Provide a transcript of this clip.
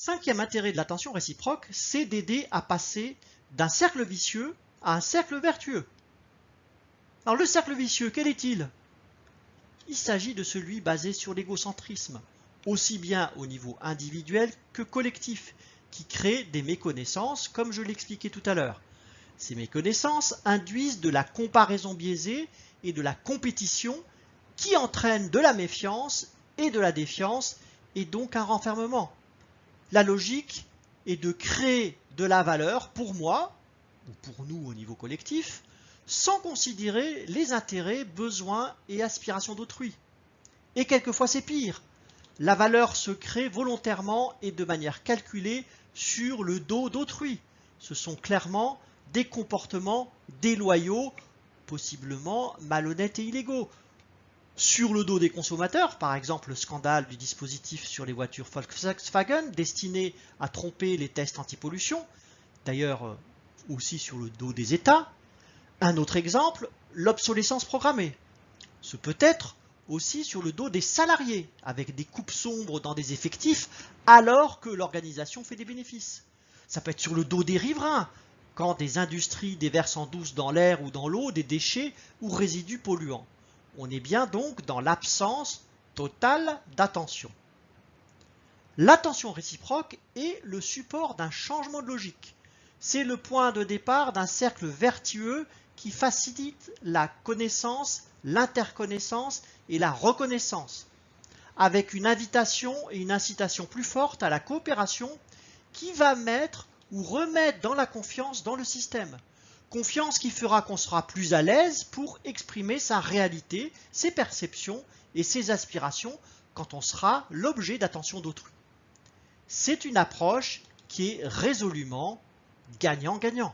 Cinquième intérêt de l'attention réciproque, c'est d'aider à passer d'un cercle vicieux à un cercle vertueux. Alors le cercle vicieux, quel est-il? Il s'agit de celui basé sur l'égocentrisme, aussi bien au niveau individuel que collectif, qui crée des méconnaissances, comme je l'expliquais tout à l'heure. Ces méconnaissances induisent de la comparaison biaisée et de la compétition qui entraînent de la méfiance et de la défiance et donc un renfermement. La logique est de créer de la valeur pour moi, ou pour nous au niveau collectif, sans considérer les intérêts, besoins et aspirations d'autrui. Et quelquefois c'est pire. La valeur se crée volontairement et de manière calculée sur le dos d'autrui. Ce sont clairement des comportements déloyaux, possiblement malhonnêtes et illégaux. Sur le dos des consommateurs, par exemple le scandale du dispositif sur les voitures Volkswagen destiné à tromper les tests anti-pollution, d'ailleurs aussi sur le dos des États. Un autre exemple, l'obsolescence programmée. Ce peut être aussi sur le dos des salariés, avec des coupes sombres dans des effectifs, alors que l'organisation fait des bénéfices. Ça peut être sur le dos des riverains, quand des industries déversent en douce dans l'air ou dans l'eau des déchets ou résidus polluants. On est bien donc dans l'absence totale d'attention. L'attention réciproque est le support d'un changement de logique. C'est le point de départ d'un cercle vertueux qui facilite la connaissance, l'interconnaissance et la reconnaissance, avec une invitation et une incitation plus forte à la coopération qui va mettre ou remettre dans la confiance dans le système. Confiance qui fera qu'on sera plus à l'aise pour exprimer sa réalité, ses perceptions et ses aspirations quand on sera l'objet d'attention d'autrui. C'est une approche qui est résolument gagnant-gagnant.